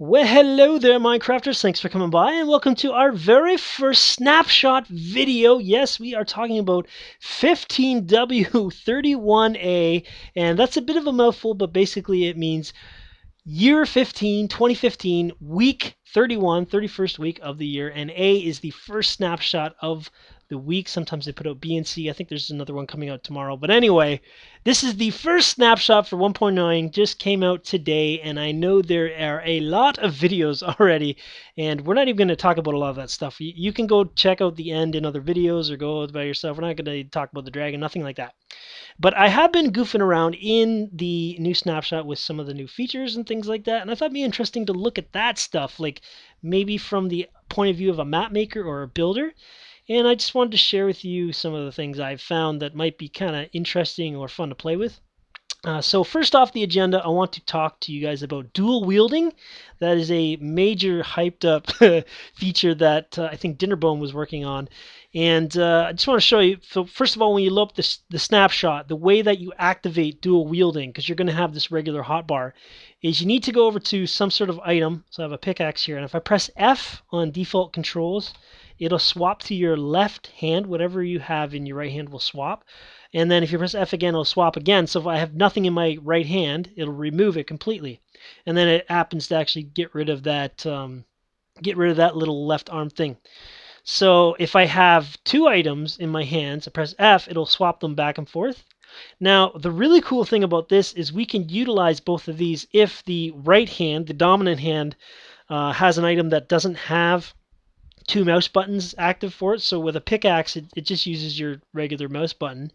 Well, hello there, Minecrafters. Thanks for coming by, and welcome to our very first snapshot video. Yes, we are talking about 15w31a, and that's a bit of a mouthful, but basically it means year 15, 2015, week 31, 31st week of the year, and A is the first snapshot of the week. Sometimes they put out B and C. I think there's another one coming out tomorrow. But anyway, this is the first snapshot for 1.9, just came out today, and I know there are a lot of videos already, and we're not even going to talk about a lot of that stuff. You can go check out the end in other videos or go by yourself. We're not going to talk about the dragon, nothing like that. But I have been goofing around in the new snapshot with some of the new features and things like that, and I thought it'd be interesting to look at that stuff, like maybe from the point of view of a map maker or a builder. And I just wanted to share with you some of the things I've found that might be kind of interesting or fun to play with. So first off the agenda, I want to talk to you guys about dual wielding. That is a major hyped up feature that I think Dinnerbone was working on. And I just want to show you, so first of all, when you load up the snapshot, the way that you activate dual wielding, because you're going to have this regular hotbar, is you need to go over to some sort of item. So I have a pickaxe here, and if I press F on default controls, it'll swap to your left hand. Whatever you have in your right hand will swap. And then if you press F again, it'll swap again. So if I have nothing in my right hand, it'll remove it completely. And then it happens to actually get rid of that little left arm thing. So if I have two items in my hands, I press F, it'll swap them back and forth. Now, the really cool thing about this is we can utilize both of these if the right hand, the dominant hand, has an item that doesn't have two mouse buttons active for it. So with a pickaxe, it just uses your regular mouse button.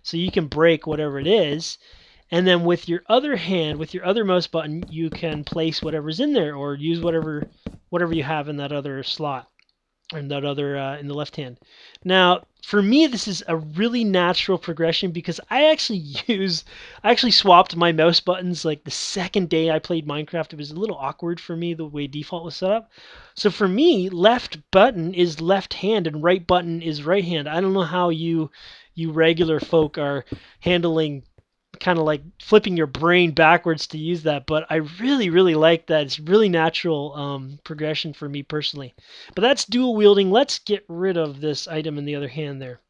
So you can break whatever it is. And then with your other hand, with your other mouse button, you can place whatever's in there or use whatever you have in that other slot or that other in the left hand. Now, for me, this is a really natural progression because I actually swapped my mouse buttons like the second day I played Minecraft. It was a little awkward for me the way default was set up. So for me, left button is left hand and right button is right hand. I don't know how you regular folk are handling kind of like flipping your brain backwards to use that, but I really like that. It's really natural progression for me personally. But that's dual wielding. Let's get rid of this item in the other hand there.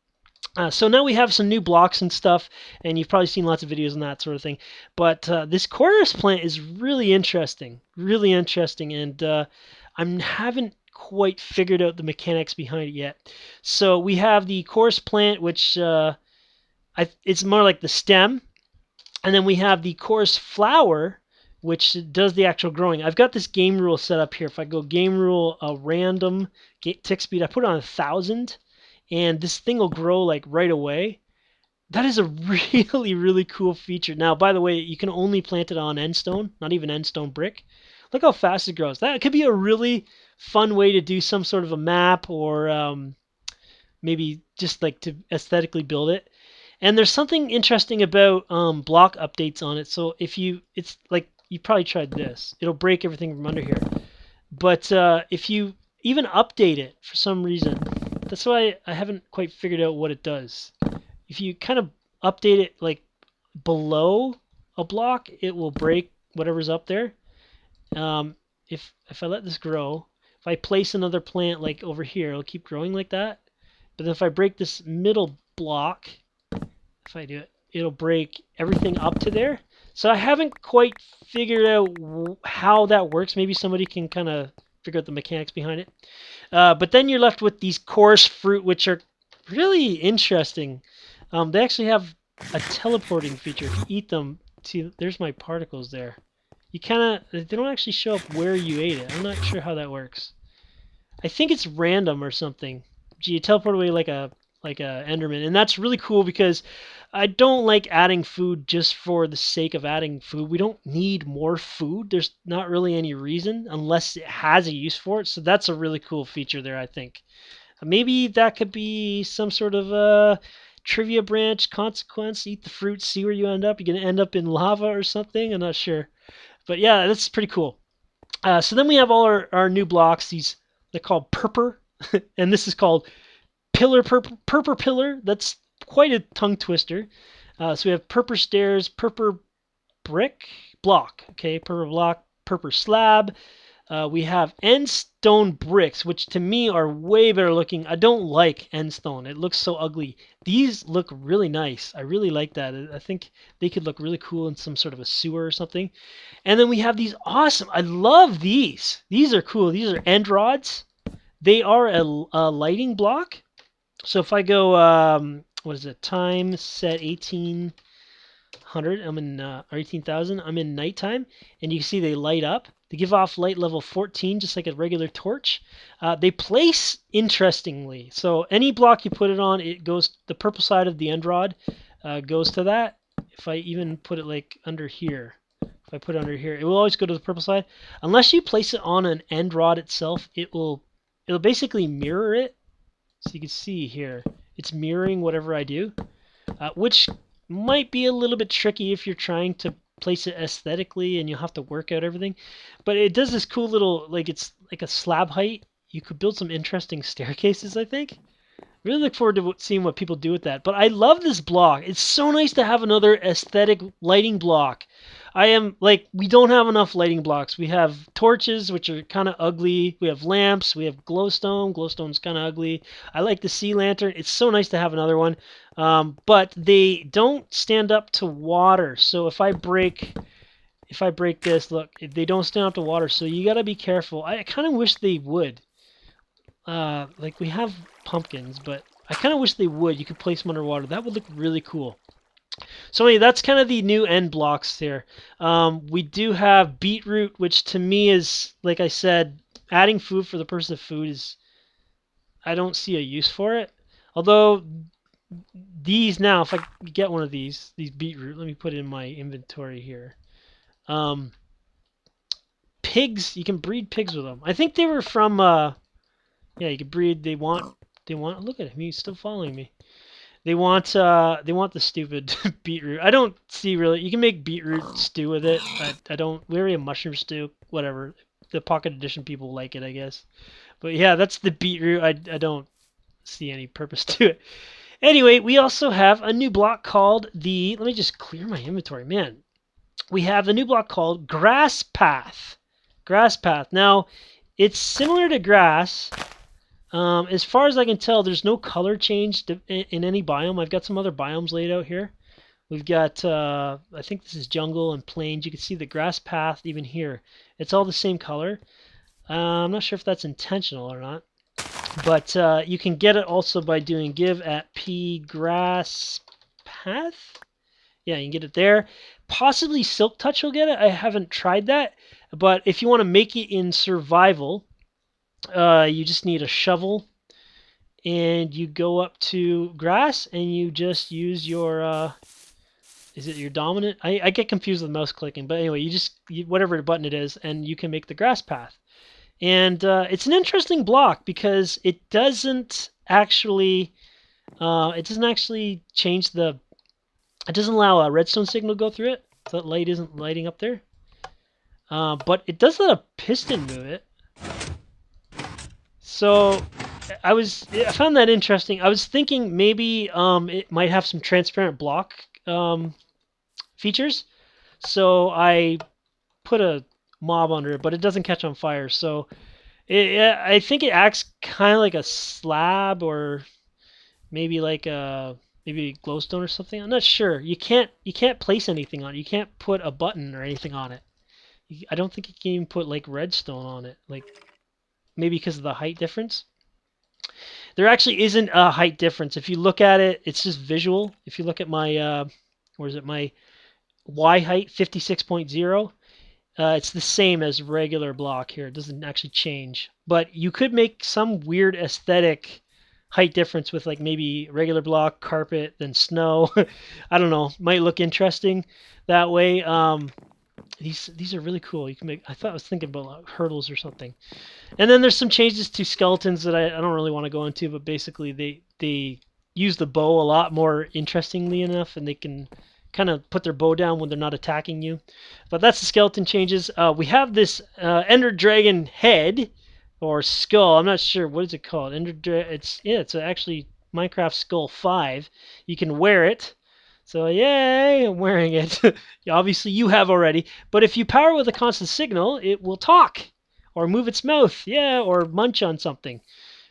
So now we have some new blocks and stuff, and you've probably seen lots of videos on that sort of thing. But this chorus plant is really interesting, and I haven't quite figured out the mechanics behind it yet. So we have the chorus plant, which it's more like the stem, and then we have the chorus flower, which does the actual growing. I've got this game rule set up here. If I go game rule random tick speed, I put it on 1,000, and this thing will grow like right away. That is a really cool feature. Now, by the way, you can only plant it on endstone, not even endstone brick. Look how fast it grows. That could be a really fun way to do some sort of a map or maybe just like to aesthetically build it. And there's something interesting about block updates on it. So it's like you probably tried this. It'll break everything from under here. But if you even update it for some reason, that's why I haven't quite figured out what it does. If you kind of update it like below a block, it will break whatever's up there. If I let this grow, if I place another plant like over here, it'll keep growing like that. But if I break this middle block, if I do it, it'll break everything up to there. So I haven't quite figured out how that works. Maybe somebody can kind of figure out the mechanics behind it. But then you're left with these coarse fruit, which are really interesting. They actually have a teleporting feature. If you eat them, see, there's my particles there. You they don't actually show up where you ate it. I'm not sure how that works. I think it's random or something. You teleport away like a Enderman, and that's really cool because I don't like adding food just for the sake of adding food. We don't need more food. There's not really any reason unless it has a use for it. So that's a really cool feature there, I think. Maybe that could be some sort of trivia branch consequence. Eat the fruit, see where you end up. You're gonna end up in lava or something. I'm not sure, but yeah, that's pretty cool. So then we have all our new blocks. They're called purper, and this is called purper pillar. That's quite a tongue twister. So we have purper stairs, purper brick block. Okay, purper block, purper slab, We have end stone bricks, which to me are way better looking. I don't like end stone. It looks so ugly. These look really nice. I really like that. I think they could look really cool in some sort of a sewer or something. And then we have these awesome. I love these. These are cool. These are end rods. They are a lighting block. So if I go, what is it? Time set 1800. I'm in or 18,000. I'm in nighttime, and you can see they light up. They give off light level 14, just like a regular torch. They place interestingly. So any block you put it on, it goes. The purple side of the end rod goes to that. If I even put it like under here, if I put it under here, it will always go to the purple side. Unless you place it on an end rod itself, it'll basically mirror it. So you can see here, it's mirroring whatever I do, which might be a little bit tricky if you're trying to place it aesthetically and you'll have to work out everything. But it does this cool little, like it's like a slab height. You could build some interesting staircases, I think. Really look forward to seeing what people do with that. But I love this block. It's so nice to have another aesthetic lighting block. I am like, we don't have enough lighting blocks. We have torches, which are kind of ugly. We have lamps. We have glowstone. Glowstone's kind of ugly. I like the sea lantern. It's so nice to have another one. But they don't stand up to water. So if I break this, look, they don't stand up to water. So you got to be careful. I kind of wish they would. Like we have pumpkins, but I kind of wish they would. You could place them underwater. That would look really cool. So anyway, that's kind of the new end blocks here. We do have beetroot, which to me is, like I said, adding food for the purpose of food is, I don't see a use for it. Although these now, if I get one of these beetroot, let me put it in my inventory here. Pigs, you can breed pigs with them. I think they were from, yeah, you can breed, they want, look at him, he's still following me. They want the stupid beetroot. I don't see really. You can make beetroot stew with it. I don't. We already have mushroom stew. Whatever. The pocket edition people like it, I guess. But yeah, that's the beetroot. I don't see any purpose to it. Anyway, we also have a new block called the. Let me just clear my inventory, man. We have a new block called Grass Path. Grass Path. Now, it's similar to grass. As far as I can tell, there's no color change in any biome. I've got some other biomes laid out here. We've got, I think this is jungle and plains. You can see the grass path even here. It's all the same color. I'm not sure if that's intentional or not. But you can get it also by doing give at p grass path. Yeah, you can get it there. Possibly Silk Touch will get it. I haven't tried that. But if you want to make it in survival, you just need a shovel, and you go up to grass, and you just use your, is it your dominant? I get confused with mouse clicking, but anyway, whatever button it is, and you can make the grass path. And it's an interesting block because it doesn't actually change it doesn't allow a redstone signal to go through it, so that light isn't lighting up there. But it does let a piston move it. So I found that interesting. I was thinking maybe it might have some transparent block features. So I put a mob under it, but it doesn't catch on fire. So I think it acts kind of like a slab, or maybe like maybe glowstone or something. I'm not sure. You can't place anything on it. You can't put a button or anything on it. I don't think you can even put like redstone on it. Like, maybe because of the height difference. There actually isn't a height difference. If you look at it, it's just visual. If you look at my, where is it, my Y height, 56.0, it's the same as regular block here. It doesn't actually change. But you could make some weird aesthetic height difference with like maybe regular block, carpet, then snow. I don't know. Might look interesting that way. These are really cool. You can make. I was thinking about like hurdles or something. And then there's some changes to skeletons that I don't really want to go into, but basically they use the bow a lot more interestingly enough, and they can kind of put their bow down when they're not attacking you. But that's the skeleton changes. We have this Ender Dragon head or skull. I'm not sure, what is it called. It's actually Minecraft Skull 5. You can wear it. So yay, I'm wearing it. Obviously you have already. But if you power with a constant signal, it will talk. or move its mouth, yeah, or munch on something.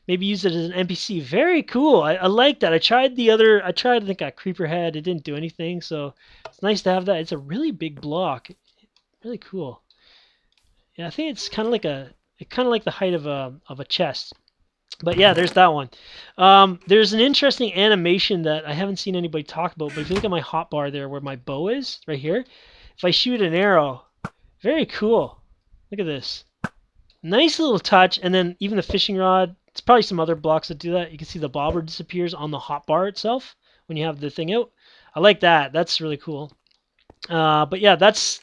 Maybe use it as an NPC. Very cool. I like that. I tried, I think a creeper head. It didn't do anything, so it's nice to have that. It's a really big block. Really cool. Yeah, I think it's kind of like the height of a chest. But yeah, there's that one. There's an interesting animation that I haven't seen anybody talk about, but if you look at my hotbar there where my bow is, right here, if I shoot an arrow, very cool. Look at this. Nice little touch, and then even the fishing rod, it's probably some other blocks that do that. You can see the bobber disappears on the hotbar itself when you have the thing out. I like that. That's really cool. But yeah, that's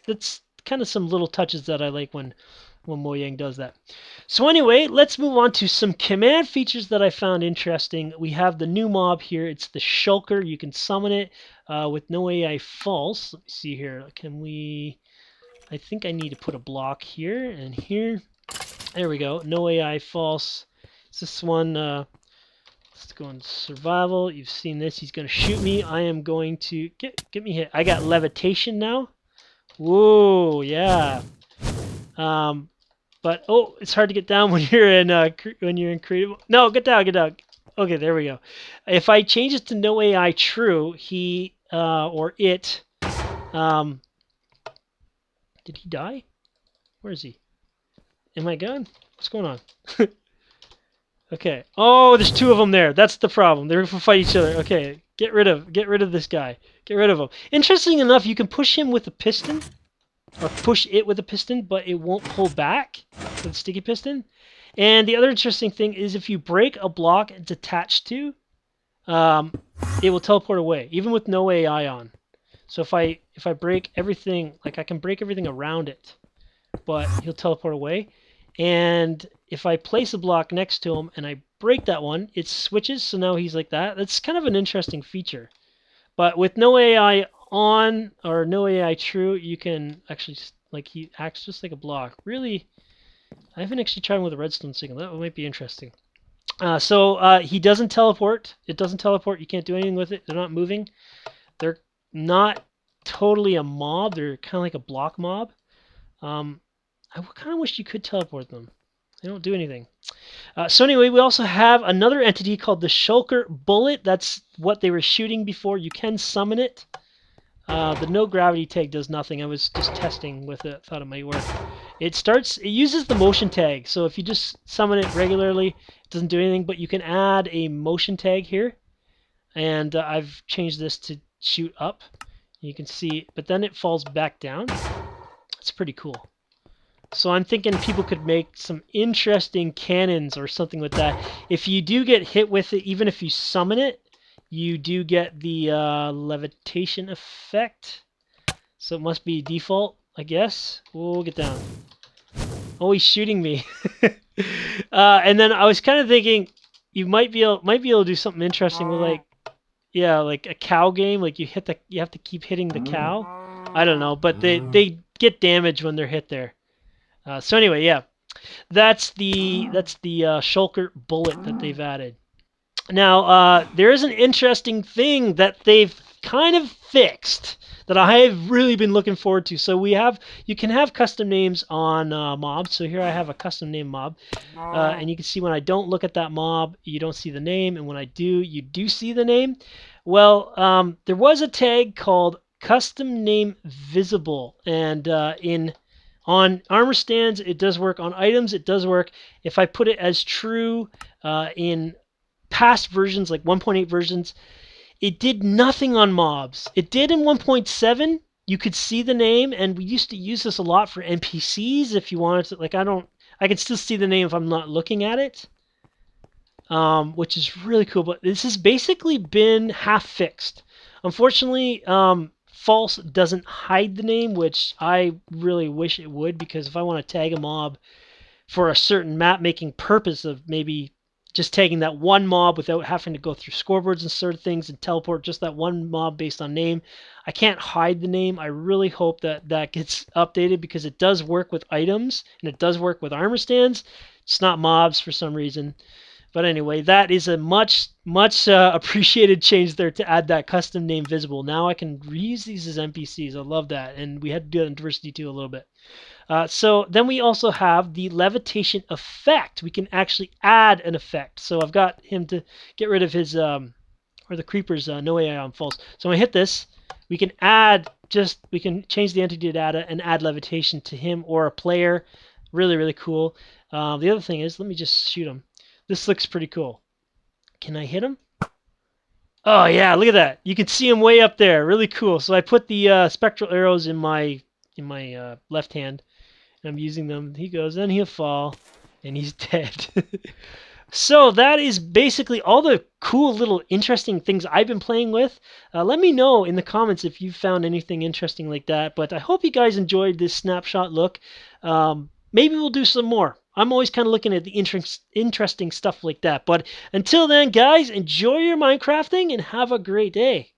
kind of some little touches that I like when Mojang does that. So anyway, let's move on to some command features that I found interesting. We have the new mob here. It's the Shulker. You can summon it with no AI false. Let me see here. Can we... I think I need to put a block here and here. There we go. No AI false. It's this one. Let's go into survival. You've seen this. He's going to shoot me. I am going to... Get me hit. I got levitation now. Whoa, yeah. But oh, it's hard to get down when you're in creative. No, get down, get down. Okay, there we go. If I change it to no AI true, he or it, did he die? Where is he? Am I gone? What's going on? Okay. Oh, there's two of them there. That's the problem. They're gonna fight each other. Okay, get rid of this guy. Get rid of him. Interesting enough, you can push him with a piston. Or push it with a piston, but it won't pull back with a sticky piston. And the other interesting thing is if you break a block it's attached to, it will teleport away, even with no AI on. So if I break everything, like I can break everything around it, but he'll teleport away. And if I place a block next to him and I break that one, it switches, so now he's like that. That's kind of an interesting feature. But with no AI on or no AI true, you can actually, like, he acts just like a block. Really, I haven't actually tried him with a redstone signal. That might be interesting. So he doesn't teleport. It doesn't teleport. You can't do anything with it. They're not moving. They're not totally a mob. They're kind of like a block mob. I kind of wish you could teleport them. They don't do anything. So anyway, we also have another entity called the Shulker Bullet. That's what they were shooting before. You can summon it. The no gravity tag does nothing. I was just testing with it. Thought it might work. It uses the motion tag. So if you just summon it regularly, it doesn't do anything. But you can add a motion tag here. And I've changed this to shoot up. You can see, but then it falls back down. It's pretty cool. So I'm thinking people could make some interesting cannons or something with that. If you do get hit with it, even if you summon it, you do get the levitation effect. So it must be default, I guess. We'll get down. Oh, he's shooting me. And then I was kind of thinking you might be able to do something interesting with, like, yeah, like a cow game. Like you have to keep hitting the cow. I don't know, but they get damage when they're hit there. So anyway, yeah, that's the Shulker Bullet that they've added. Now, there is an interesting thing that they've kind of fixed that I have really been looking forward to. So you can have custom names on mobs. So here I have a custom name mob, and you can see when I don't look at that mob, you don't see the name, and when I do, you do see the name. Well, there was a tag called custom name visible, and on armor stands, it does work. On items, it does work. If I put it as true in past versions, like 1.8 versions, it did nothing on mobs. It did in 1.7. You could see the name, and we used to use this a lot for NPCs if you wanted to. Like, I can still see the name if I'm not looking at it, which is really cool. But this has basically been half fixed. Unfortunately, false doesn't hide the name, which I really wish it would, because if I want to tag a mob for a certain map making purpose of maybe just tagging that one mob without having to go through scoreboards and sort of things and teleport just that one mob based on name, I can't hide the name. I really hope that that gets updated, because it does work with items and it does work with armor stands. It's not mobs for some reason. But anyway, that is a much appreciated change there, to add that custom name visible. Now I can reuse these as NPCs. I love that, and we had to do that in Diversity 2 a little bit. So then we also have the levitation effect. We can actually add an effect. So I've got him to get rid of his, or the creepers, no AI on false. So when I hit this, we can we can change the entity data and add levitation to him or a player. Really, really cool. The other thing is, let me just shoot him. This looks pretty cool. Can I hit him? Oh yeah, look at that. You can see him way up there. Really cool. So I put the spectral arrows in my left hand, and I'm using them. He goes, then he'll fall, and he's dead. So that is basically all the cool little interesting things I've been playing with. Let me know in the comments if you found anything interesting like that. But I hope you guys enjoyed this snapshot look. Maybe we'll do some more. I'm always kind of looking at the interesting stuff like that. But until then, guys, enjoy your Minecrafting and have a great day.